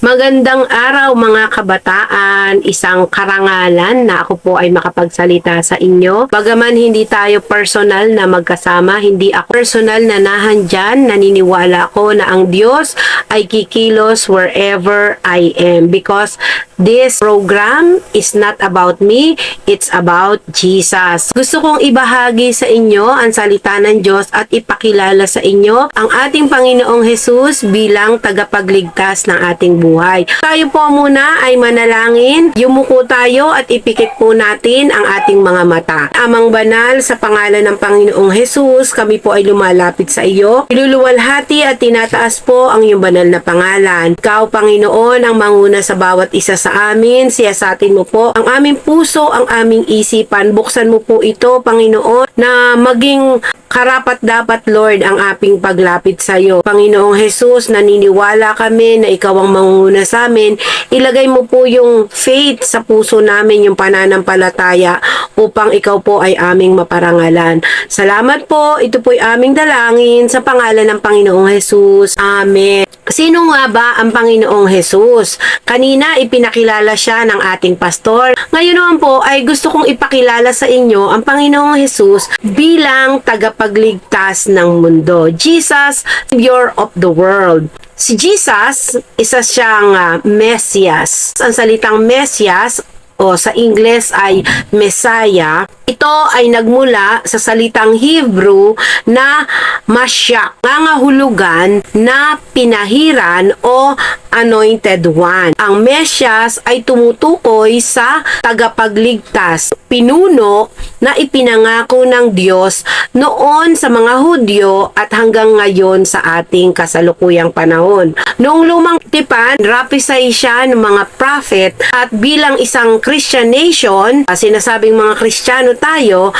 Magandang araw mga kabataan, isang karangalan na ako po ay makapagsalita sa inyo. Bagaman hindi tayo personal na magkasama, hindi ako personal na nahandyan, naniniwala ako na ang Diyos ay kikilos wherever I am. Because this program is not about me, it's about Jesus. Gusto kong ibahagi sa inyo ang salita ng Diyos at ipakilala sa inyo ang ating Panginoong Jesus bilang tagapagligtas ng ating buhay. Tayo po muna ay manalangin, yumuko tayo at ipikit po natin ang ating mga mata. Amang banal, sa pangalan ng Panginoong Jesus, kami po ay lumalapit sa iyo. Iluluwalhati at tinataas po ang iyong banal na pangalan. Ikaw, Panginoon, ang manguna sa bawat isa sa amin. Siyasatin mo po ang aming puso, ang aming isipan. Buksan mo po ito, Panginoon, na maging karapat dapat, Lord, ang aping paglapit sa iyo. Panginoong Jesus, naniniwala kami na ikaw ang mangunguna sa amin. Ilagay mo po yung faith sa puso namin, yung pananampalataya, upang ikaw po ay aming maparangalan. Salamat po. Ito po'y aming dalangin sa pangalan ng Panginoong Jesus. Amen. Sino nga ba ang Panginoong Jesus? Kanina ipinakilala siya ng ating pastor. Ngayon naman po ay gusto kong ipakilala sa inyo ang Panginoong Jesus bilang tagapagligtas ng mundo. Jesus, Savior of the world. Si Jesus, isa siyang Mesias. Ang salitang Mesias o sa Ingles ay Messiah. Ito ay nagmula sa salitang Hebrew na Mashiach, nangahulugan na pinahiran o anointed one. Ang Mesias ay tumutukoy sa tagapagligtas, pinuno na ipinangako ng Diyos noon sa mga Hudyo at hanggang ngayon sa ating kasalukuyang panahon. Noong lumang tipan, rapisay siya ng mga prophet at bilang isang Christian nation, sinasabing mga Kristiyano tayo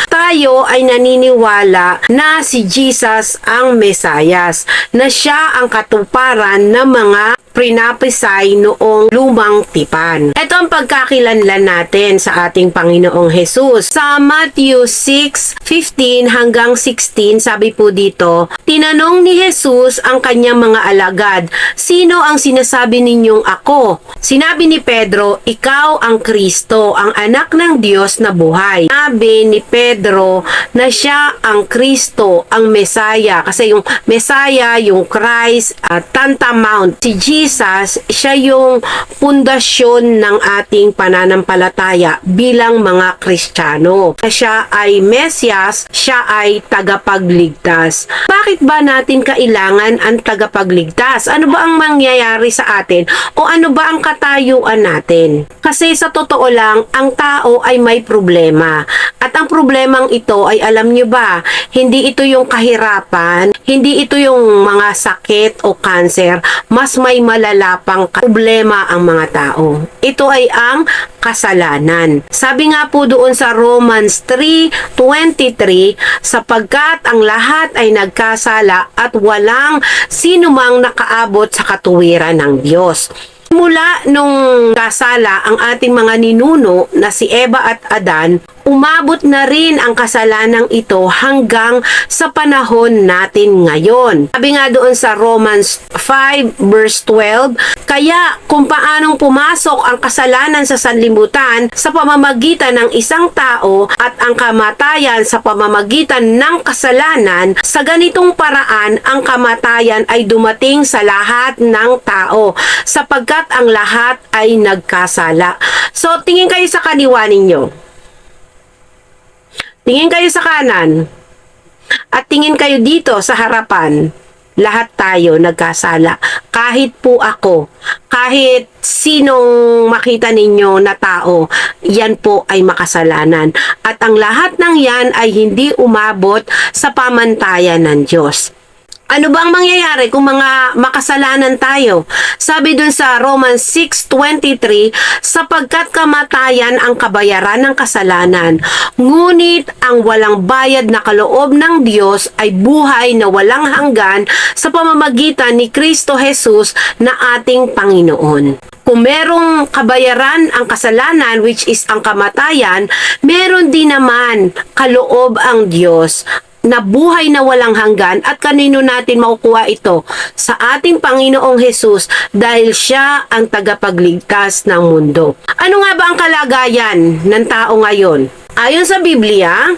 ay naniniwala na si Jesus ang Mesayas, na siya ang katuparan ng mga prinapisay noong lumang tipan. Ito ang pagkakilanlan natin sa ating Panginoong Jesus. Sa Matthew 6:15 hanggang 16, sabi po dito, tinanong ni Jesus ang kanyang mga alagad, sino ang sinasabi ninyong ako? Sinabi ni Pedro, ikaw ang Kristo, ang anak ng Diyos na buhay. Sabi ni Pedro na siya ang Kristo, ang Mesaya. Kasi yung Mesaya, yung Christ, tantamount. Si Jesus, siya yung pundasyon ng ating pananampalataya bilang mga Kristiyano. Siya ay Mesias, siya ay tagapagligtas. Bakit ba natin kailangan ang tagapagligtas? Ano ba ang mangyayari sa atin? O ano ba ang katayuan natin? Kasi sa totoo lang, ang tao ay may problema. At ang problemang ito ay alam nyo ba, hindi ito yung kahirapan, hindi ito yung mga sakit o cancer, mas may malala pang problema ang mga tao. Ito ay ang kasalanan. Sabi nga po doon sa Romans 3:23, sapagkat ang lahat ay nagkasala at walang sinumang nakaabot sa katuwiran ng Diyos. Mula nung kasala ang ating mga ninuno na si Eva at Adan, umabot na rin ang kasalanang ito hanggang sa panahon natin ngayon. Sabi nga doon sa Romans 5:12, kaya kung paanong pumasok ang kasalanan sa sanlibutan sa pamamagitan ng isang tao at ang kamatayan sa pamamagitan ng kasalanan, sa ganitong paraan ang kamatayan ay dumating sa lahat ng tao sapagkat ang lahat ay nagkasala. So tingin kayo sa kaliwa ninyo. Tingin kayo sa kanan at tingin kayo dito sa harapan. Lahat tayo nagkasala. Kahit po ako, kahit sinong makita ninyo na tao, yan po ay makasalanan. At ang lahat ng yan ay hindi umabot sa pamantayan ng Diyos. Ano bang mangyayari kung mga makasalanan tayo? Sabi dun sa Romans 6:23, sapagkat kamatayan ang kabayaran ng kasalanan, ngunit ang walang bayad na kaloob ng Diyos ay buhay na walang hanggan sa pamamagitan ni Kristo Jesus na ating Panginoon. Kung merong kabayaran ang kasalanan, which is ang kamatayan, meron din naman kaloob ang Diyos na buhay na walang hanggan. At kanino natin makukuha ito? Sa ating Panginoong Hesus, dahil siya ang tagapagligtas ng mundo. Ano nga ba ang kalagayan ng tao ngayon? Ayon sa Biblia,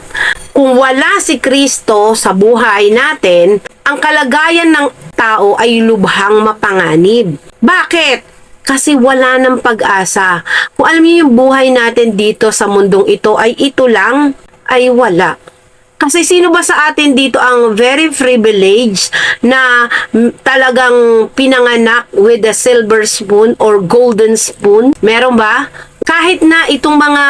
kung wala si Kristo sa buhay natin, ang kalagayan ng tao ay lubhang mapanganib. Bakit? Kasi wala ng pag-asa. Kung alam niyo yung buhay natin dito sa mundong ito ay ito lang, ay wala. Kasi sino ba sa atin dito ang very privileged na talagang pinanganak with a silver spoon or golden spoon? Meron ba? Kahit na itong mga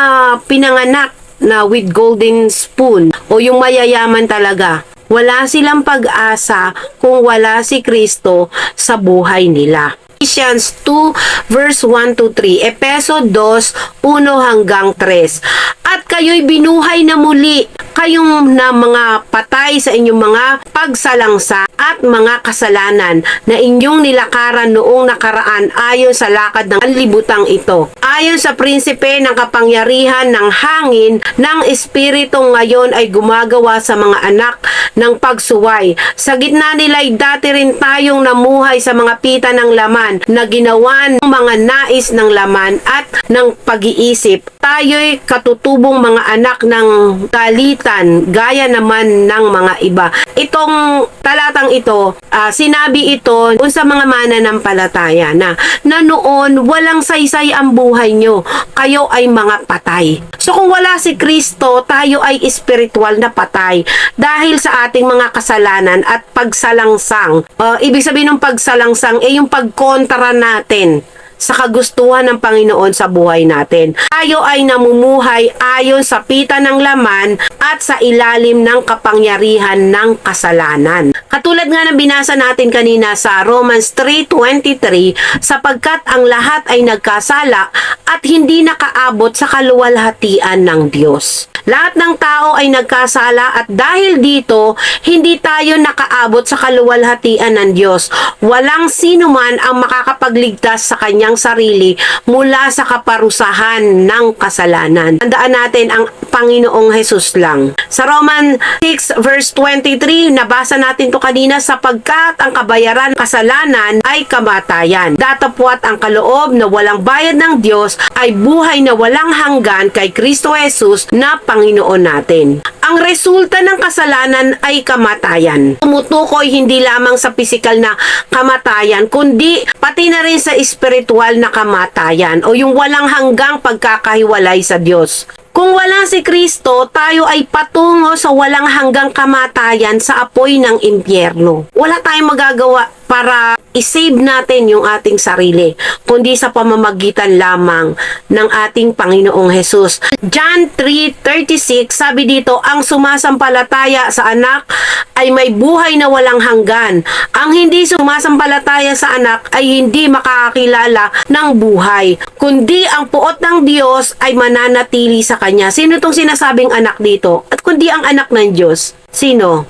pinanganak na with golden spoon o yung mayayaman talaga, wala silang pag-asa kung wala si Kristo sa buhay nila. Ephesians 2 verse 1 to 3, Efeso 2, 1 hanggang 3. At kayo'y binuhay na muli, kayong na mga patay sa inyong mga pagsalangsa at mga kasalanan na inyong nilakaran noong nakaraan ayon sa lakad ng libutang ito. Ayon sa prinsipe ng kapangyarihan ng hangin ng espiritu ngayon ay gumagawa sa mga anak ng pagsuway. Sa gitna nila'y dati rin tayong namuhay sa mga pita ng laman na ginawa ng mga nais ng laman at ng pag-iisip. Tayo'y katutubong mga anak ng kalitan, gaya naman ng mga iba. Itong talatang ito, sinabi ito sa mga mananampalataya na noon walang saysay ang buhay nyo. Kayo ay mga patay. So kung wala si Kristo, tayo ay espiritual na patay dahil sa ating mga kasalanan at pagsalangsang. Ibig sabihin ng pagsalangsang ay yung pagkontra natin sa kagustuhan ng Panginoon sa buhay natin. Tayo ay namumuhay ayon sa pita ng laman at sa ilalim ng kapangyarihan ng kasalanan. Katulad nga ng binasa natin kanina sa Romans 3:23, sapagkat ang lahat ay nagkasala at hindi nakaabot sa kaluwalhatian ng Diyos. Lahat ng tao ay nagkasala at dahil dito, hindi tayo nakaabot sa kaluwalhatian ng Diyos. Walang sino man ang makakapagligtas sa kanyang sarili mula sa kaparusahan ng kasalanan. Tandaan natin ang Panginoong Hesus lang. Sa Roman 6 verse 23, nabasa natin to kanina, sapagkat ang kabayaran ng kasalanan ay kamatayan. Datapwat ang kaloob na walang bayad ng Diyos ay buhay na walang hanggan kay Kristo Hesus na Panginoon natin. Ang resulta ng kasalanan ay kamatayan. Tumutukoy hindi lamang sa pisikal na kamatayan, kundi pati na rin sa espiritual na kamatayan o yung walang hanggang pagkakahiwalay sa Diyos. Kung wala si Kristo, tayo ay patungo sa walang hanggang kamatayan sa apoy ng impyerno. Wala tayong magagawa para isave natin yung ating sarili, kundi sa pamamagitan lamang ng ating Panginoong Hesus. John 3:36, sabi dito, ang sumasampalataya sa anak ay may buhay na walang hanggan. Ang hindi sumasampalataya sa anak ay hindi makakakilala ng buhay, kundi ang puot ng Diyos ay mananatili sa kanya. Sino itong sinasabing anak dito? At kundi ang anak ng Diyos, sino?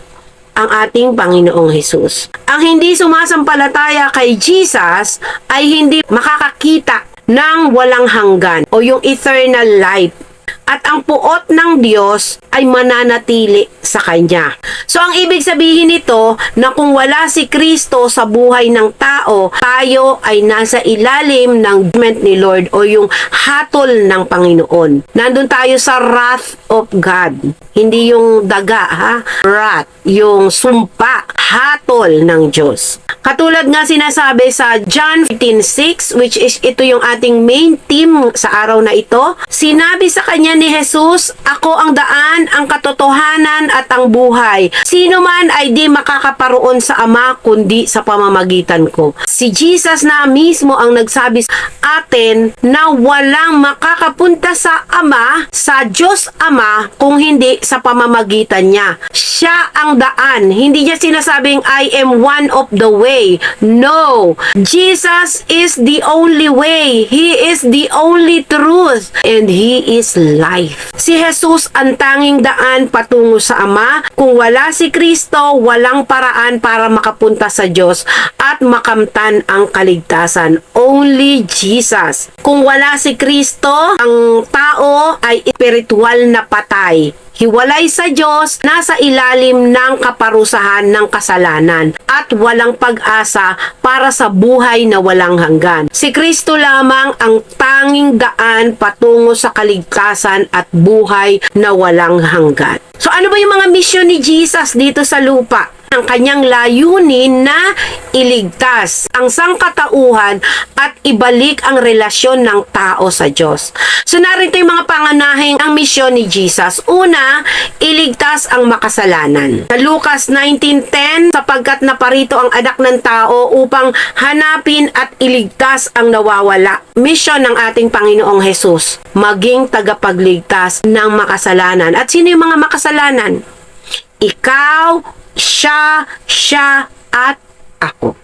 Ang ating Panginoong Hesus. Ang hindi sumasampalataya kay Jesus ay hindi makakakita ng walang hanggan o yung eternal life. At ang puot ng Diyos ay mananatili sa Kanya. So, ang ibig sabihin nito na kung wala si Kristo sa buhay ng tao, tayo ay nasa ilalim ng judgment ni Lord o yung hatol ng Panginoon. Nandun tayo sa wrath of God. Hindi yung daga, ha? Wrath, yung sumpa, hatol ng Diyos. Katulad nga sinasabi sa John 15:6, which is ito yung ating main theme sa araw na ito. Sinabi sa kanya ni Jesus, ako ang daan, ang katotohanan at ang buhay. Sino man ay di makakaparoon sa Ama kundi sa pamamagitan ko. Si Jesus na mismo ang nagsabi sa atin na walang makakapunta sa Ama, sa Diyos Ama, kung hindi sa pamamagitan niya. Siya ang daan. Hindi niya sinasabing I am one of the way. No. Jesus is the only way. He is the only truth. And He is life. Si Jesus ang tanging daan patungo sa Ama. Kung wala si Kristo, walang paraan para makapunta sa Diyos at makamtan ang kaligtasan. Only Jesus. Kung wala si Kristo, ang tao ay espiritual na patay. hiwalay sa Diyos, nasa ilalim ng kaparusahan ng kasalanan at walang pag-asa para sa buhay na walang hanggan. Si Kristo lamang ang tanging daan patungo sa kaligtasan at buhay na walang hanggan. So ano ba yung mga misyon ni Jesus dito sa lupa? Ang kanyang layunin na iligtas ang sangkatauhan at ibalik ang relasyon ng tao sa Diyos. So narito yung mga pangunahing ang misyon ni Jesus. Una, iligtas ang makasalanan. Sa Lucas 19:10, sapagkat naparito ang anak ng tao upang hanapin at iligtas ang nawawala. Misyon ng ating Panginoong Hesus, maging tagapagligtas ng makasalanan. At sino yung mga makasalanan? Ikaw, siya, at ako.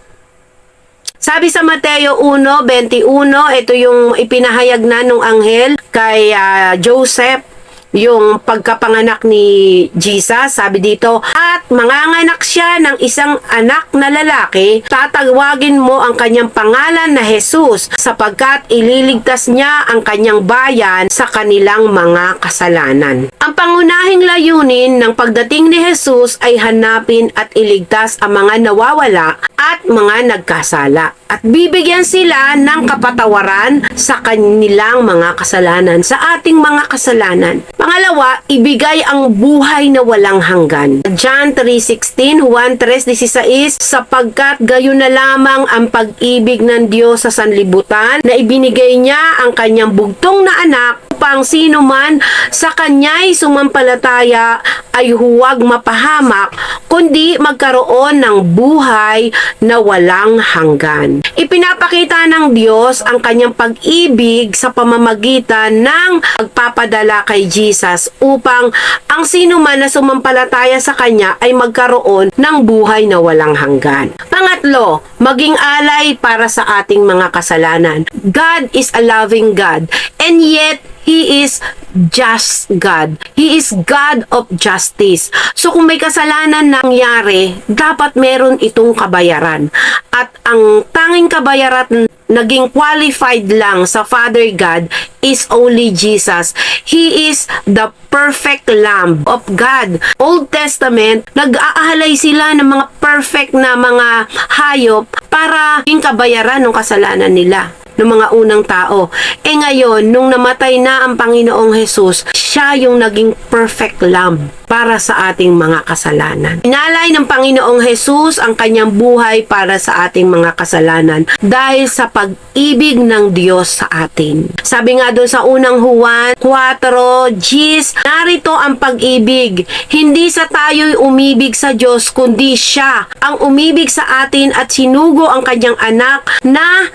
Sabi sa Mateo 1:21, ito yung ipinahayag na nung anghel kay Joseph, yung pagkapanganak ni Jesus. Sabi dito, at manganganak siya ng isang anak na lalaki, tatawagin mo ang kanyang pangalan na Jesus, sapagkat ililigtas niya ang kanyang bayan sa kanilang mga kasalanan. Ang pangunahing layunin ng pagdating ni Jesus ay hanapin at iligtas ang mga nawawala at mga nagkasala, at bibigyan sila ng kapatawaran sa kanilang mga kasalanan, sa ating mga kasalanan. Pangalawa, ibigay ang buhay na walang hanggan. John 3:16, Juan 3:16, sapagkat gayon na lamang ang pag-ibig ng Diyos sa sanlibutan na ibinigay niya ang kanyang bugtong na anak upang sino man sa kanya'y sumampalataya ay huwag mapahamak, kundi magkaroon ng buhay na walang hanggan. Ipinapakita ng Diyos ang kanyang pag-ibig sa pamamagitan ng pagpapadala kay Jesus upang ang sino man na sumampalataya sa kanya ay magkaroon ng buhay na walang hanggan. Pangatlo, maging alay para sa ating mga kasalanan. God is a loving God, and yet He is just God. He is God of justice. So kung may kasalanan nangyari, dapat meron itong kabayaran. At ang tanging kabayaran naging qualified lang sa Father God is only Jesus. He is the perfect Lamb of God. Old Testament, nag-aalay sila ng mga perfect na mga hayop para yung kabayaran ng kasalanan nila ng mga unang tao. Ngayon, nung namatay na ang Panginoong Hesus, siya yung naging perfect lamb para sa ating mga kasalanan. Inalay ng Panginoong Hesus ang kanyang buhay para sa ating mga kasalanan dahil sa pag-ibig ng Diyos sa atin. Sabi nga doon sa unang Juan 4:10, narito ang pag-ibig. Hindi sa tayo'y umibig sa Diyos, kundi siya ang umibig sa atin at sinugo ang kanyang anak na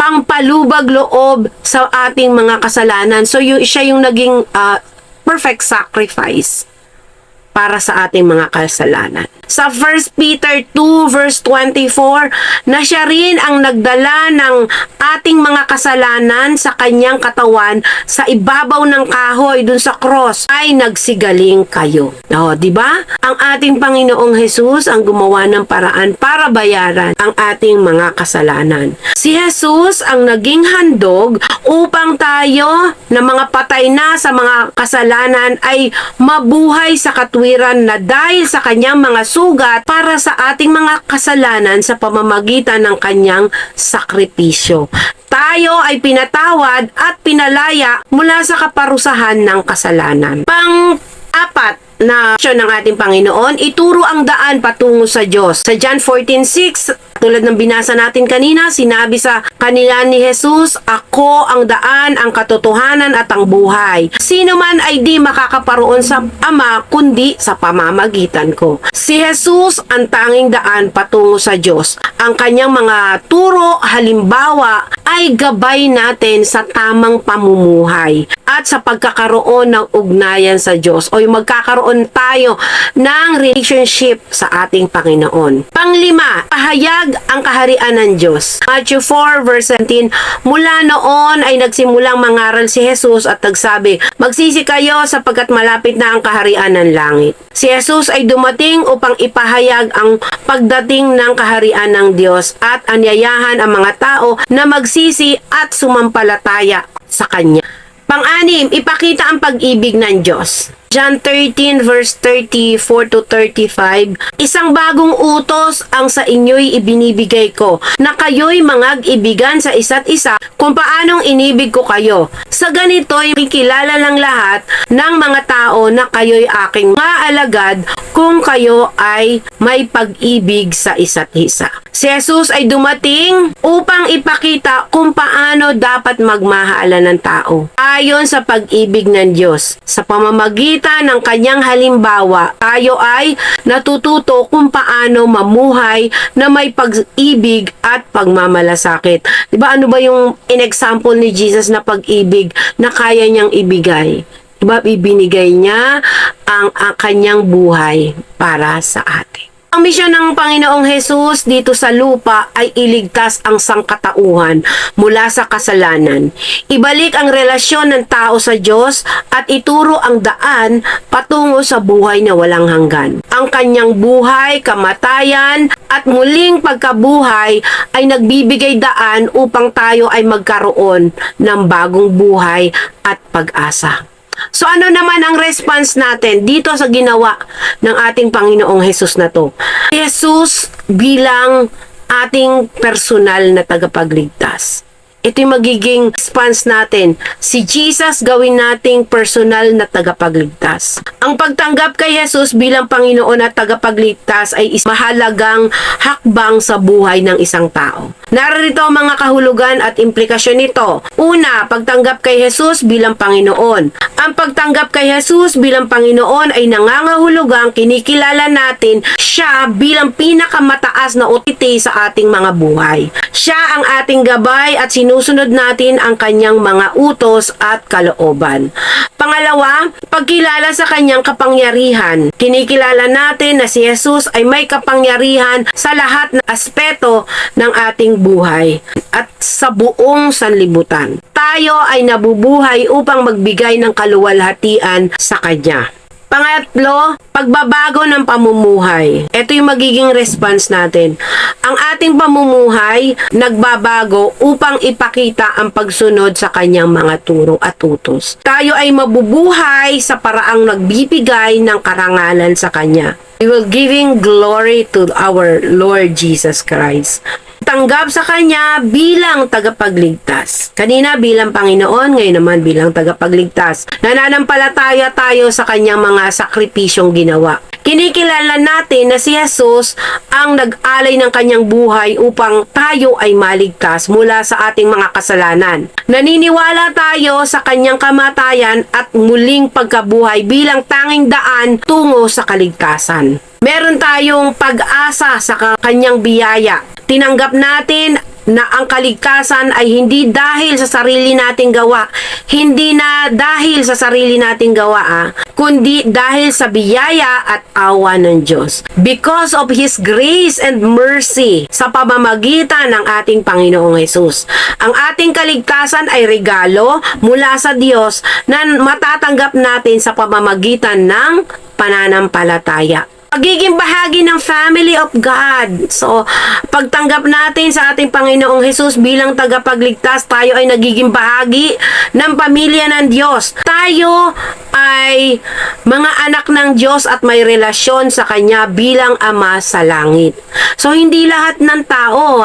pangpalubag loob sa ating mga kasalanan. So siya yung naging perfect sacrifice para sa ating mga kasalanan. Sa 1 Peter 2:24, na siya rin ang nagdala ng ating mga kasalanan sa kanyang katawan sa ibabaw ng kahoy dun sa cross, ay nagsigaling kayo. Di ba? Ang ating Panginoong Hesus ang gumawa ng paraan para bayaran ang ating mga kasalanan. Si Hesus ang naging handog upang tayo na mga patay na sa mga kasalanan ay mabuhay sa katwiran na dahil sa kanyang mga sugat para sa ating mga kasalanan sa pamamagitan ng kanyang sakripisyo. Tayo ay pinatawad at pinalaya mula sa kaparusahan ng kasalanan. Pang-apat na misyon ng ating Panginoon, ituro ang daan patungo sa Diyos. Sa John 14:6, tulad ng binasa natin kanina, sinabi sa kanila ni Jesus, ako ang daan, ang katotohanan at ang buhay. Sino man ay di makakaparoon sa Ama kundi sa pamamagitan ko. Si Jesus ang tanging daan patungo sa Diyos. Ang kanyang mga turo, halimbawa, ay gabay natin sa tamang pamumuhay at sa pagkakaroon ng ugnayan sa Diyos, o yung magkakaroon tayo ng relationship sa ating Panginoon. Panglima, pahayag ang kaharian ng Diyos. Matthew 4:17, mula noon ay nagsimulang mangaral si Jesus at nagsabi, magsisi kayo sapagkat malapit na ang kaharian ng langit. Si Jesus ay dumating upang ipahayag ang pagdating ng kaharian ng Diyos at anyayahan ang mga tao na magsisi at sumampalataya sa Kanya. Pang-anim, ipakita ang pag-ibig ng Diyos. John 13 verse 34 to 35, isang bagong utos ang sa inyo'y ibinibigay ko, na kayo'y mangag-ibigan sa isa't isa kung paanong inibig ko kayo. Sa ganito'y kilala ng lahat ng mga tao na kayo'y aking mga alagad kung kayo ay may pag-ibig sa isa't isa. Si Jesus ay dumating upang ipakita kung paano dapat magmahalan ng tao ayon sa pag-ibig ng Diyos. Sa pamamagitan ng kanyang halimbawa, tayo ay natututo kung paano mamuhay na may pag-ibig at pagmamalasakit. Diba ano ba yung in-example ni Jesus na pag-ibig na kaya niyang ibigay? Diba ibinigay niya ang kanyang buhay para sa atin. Ang misyon ng Panginoong Hesus dito sa lupa ay iligtas ang sangkatauhan mula sa kasalanan. Ibalik ang relasyon ng tao sa Diyos at ituro ang daan patungo sa buhay na walang hanggan. Ang kanyang buhay, kamatayan at muling pagkabuhay ay nagbibigay daan upang tayo ay magkaroon ng bagong buhay at pag-asa. So ano naman ang response natin dito sa ginawa ng ating Panginoong Hesus na to? Jesus bilang ating personal na tagapagligtas. Ito yung magiging response natin. Si Jesus gawin nating personal na tagapagligtas. Ang pagtanggap kay Jesus bilang Panginoon at tagapagligtas ay mahalagang hakbang sa buhay ng isang tao. Narito ang mga kahulugan at implikasyon nito. Una, pagtanggap kay Jesus bilang Panginoon. Ang pagtanggap kay Jesus bilang Panginoon ay nangangahulugang kinikilala natin siya bilang pinakamataas na otorite sa ating mga buhay. Siya ang ating gabay at sinusunod natin ang kanyang mga utos at kalooban. Pangalawa, pagkilala sa kanyang kapangyarihan. Kinikilala natin na si Jesus ay may kapangyarihan sa lahat ng aspeto ng ating buhay at sa buong sanlibutan. Tayo ay nabubuhay upang magbigay ng kaluwalhatian sa kanya. Pangatlo, pagbabago ng pamumuhay. Ito yung magiging response natin. Ang ating pamumuhay nagbabago upang ipakita ang pagsunod sa kanyang mga turo at utos. Tayo ay mabubuhay sa paraang nagbibigay ng karangalan sa kanya. We will giving glory to our Lord Jesus Christ. Tanggap sa Kanya bilang tagapagligtas. Kanina bilang Panginoon, ngayon naman bilang tagapagligtas. Nananampalataya tayo sa Kanyang mga sakripisyong ginawa. Kinikilala natin na si Jesus ang nag-alay ng Kanyang buhay upang tayo ay maligtas mula sa ating mga kasalanan. Naniniwala tayo sa Kanyang kamatayan at muling pagkabuhay bilang tanging daan tungo sa kaligtasan. Meron tayong pag-asa sa Kanyang biyaya. Tinanggap natin na ang kaligtasan ay hindi dahil sa sarili nating gawa, hindi na dahil sa sarili nating gawa, kundi dahil sa biyaya at awa ng Diyos. Because of His grace and mercy sa pamamagitan ng ating Panginoong Hesus. Ang ating kaligtasan ay regalo mula sa Diyos na matatanggap natin sa pamamagitan ng pananampalataya. Pagiging bahagi ng family of God. So, pagtanggap natin sa ating Panginoong Hesus bilang tagapagligtas, tayo ay nagiging bahagi ng pamilya ng Diyos. Tayo ay mga anak ng Diyos at may relasyon sa Kanya bilang Ama sa langit. So, hindi lahat ng tao,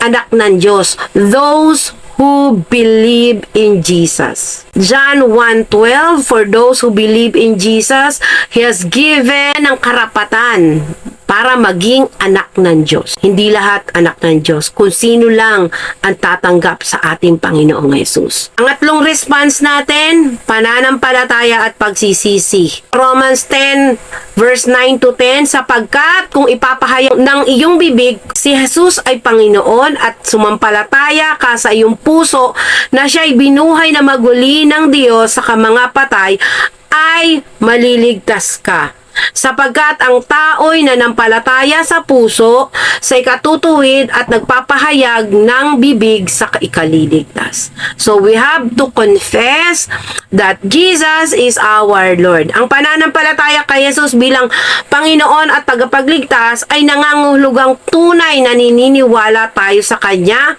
anak ng Diyos. Those who believe in Jesus. John 1:12, for those who believe in Jesus, He has given ang karapatan para maging anak ng Diyos. Hindi lahat anak ng Diyos, kung sino lang ang tatanggap sa ating Panginoong Hesus. Ang atlong response natin, pananampalataya at pagsisisi. Romans 10 verse 9 to 10, sapagkat kung ipapahayag ng iyong bibig si Jesus ay Panginoon at sumampalataya ka sa iyong puso na siya ay binuhay na maguli ng Diyos sa mga patay, ay maliligtas ka. Sapagkat ang tao'y nanampalataya sa puso, sa ikatutuwid at nagpapahayag ng bibig sa ikaliligtas. So we have to confess that Jesus is our Lord. Ang pananampalataya kay Jesus bilang Panginoon at tagapagligtas ay nangangahulugang tunay na naniniwala tayo sa Kanya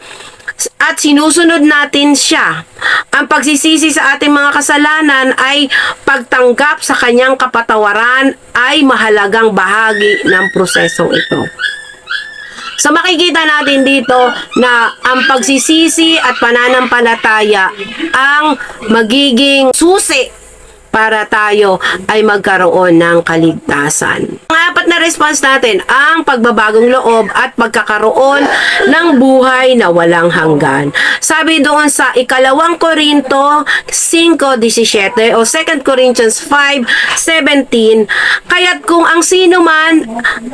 at sinusunod natin siya. Ang pagsisisi sa ating mga kasalanan ay pagtanggap sa kanyang kapatawaran ay mahalagang bahagi ng prosesong ito. So makikita natin dito na ang pagsisisi at pananampalataya ang magiging susi para tayo ay magkaroon ng kaligtasan. Ang apat na response natin, ang pagbabagong loob at pagkakaroon ng buhay na walang hanggan. Sabi doon sa ikalawang Korinto 5:17 o 2 Corinthians 5:17, kaya't kung ang sino man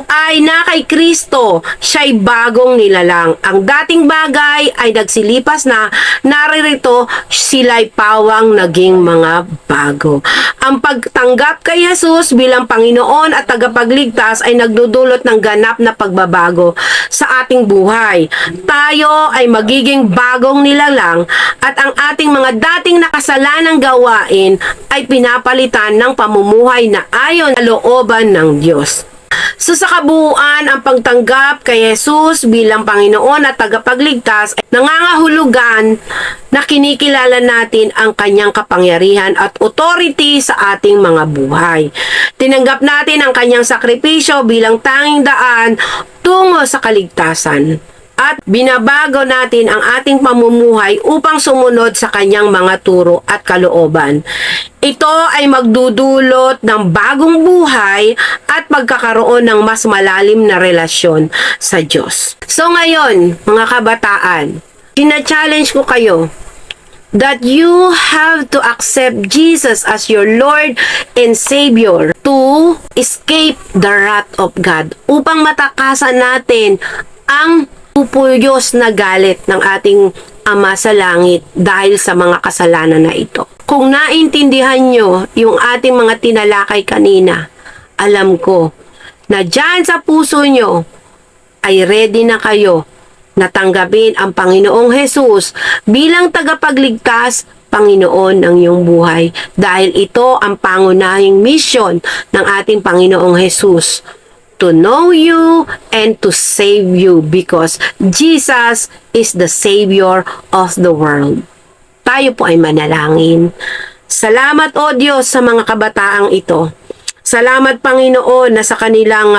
ay na kay Kristo, siya'y bagong nilalang. Ang dating bagay ay nagsilipas na, naririto sila'y pawang naging mga bago. Ang pagtanggap kay Jesus bilang Panginoon at tagapagligtas ay nagdudulot ng ganap na pagbabago sa ating buhay. Tayo ay magiging bagong nilalang at ang ating mga dating nakasalanang gawain ay pinapalitan ng pamumuhay na ayon sa looban ng Diyos. So sa kabuuan, ang pagtanggap kay Jesus bilang Panginoon at tagapagligtas ay nangangahulugan na kinikilala natin ang kanyang kapangyarihan at authority sa ating mga buhay. Tinanggap natin ang kanyang sakripisyo bilang tanging daan tungo sa kaligtasan. At binabago natin ang ating pamumuhay upang sumunod sa kanyang mga turo at kalooban. Ito ay magdudulot ng bagong buhay at pagkakaroon ng mas malalim na relasyon sa Diyos. So ngayon, mga kabataan, challenge ko kayo that you have to accept Jesus as your Lord and Savior to escape the wrath of God, upang matakasan natin ang pupuyos na galit ng ating Ama sa langit dahil sa mga kasalanan na ito. Kung naintindihan nyo yung ating mga tinalakay kanina, alam ko na dyan sa puso nyo ay ready na kayo na tanggapin ang Panginoong Jesus bilang tagapagligtas, Panginoon ng iyong buhay. Dahil ito ang pangunahing mission ng ating Panginoong Jesus, to know you and to save you, because Jesus is the Savior of the world. Tayo po ay manalangin. Salamat, O Diyos, sa mga kabataang ito. Salamat, Panginoon, na sa kanilang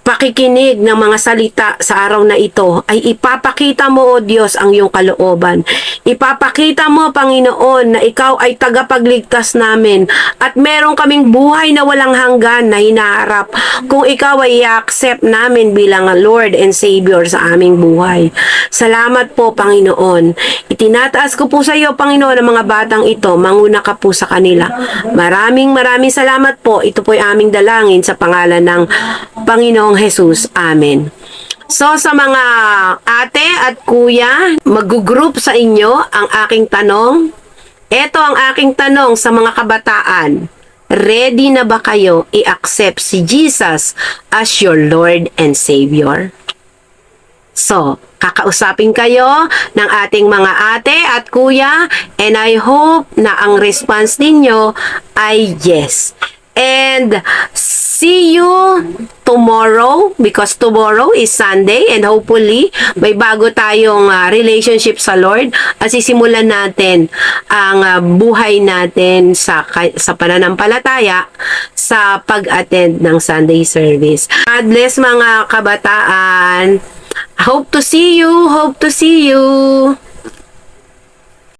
pakikinig ng mga salita sa araw na ito ay ipapakita mo, O Diyos, ang iyong kalooban. Ipapakita mo, Panginoon, na ikaw ay tagapagligtas namin at meron kaming buhay na walang hanggan na hinaharap kung ikaw ay i-accept namin bilang Lord and Savior sa aming buhay. Salamat po, Panginoon. Itinataas ko po sa iyo, Panginoon, ang mga batang ito. Manguna ka po sa kanila. Maraming salamat po. Ito po ay aming dalangin sa pangalan ng Panginoong Jesus. Amen. So, sa mga ate at kuya, mag-group sa inyo ang aking tanong. Ito ang aking tanong sa mga kabataan. Ready na ba kayo i-accept si Jesus as your Lord and Savior? So, kakausapin kayo ng ating mga ate at kuya, and I hope na ang response ninyo ay yes. And see you tomorrow, because tomorrow is Sunday and hopefully may bago tayong relationship sa Lord at sisimulan natin ang buhay natin sa pananampalataya sa pag-attend ng Sunday service. God bless mga kabataan. Hope to see you.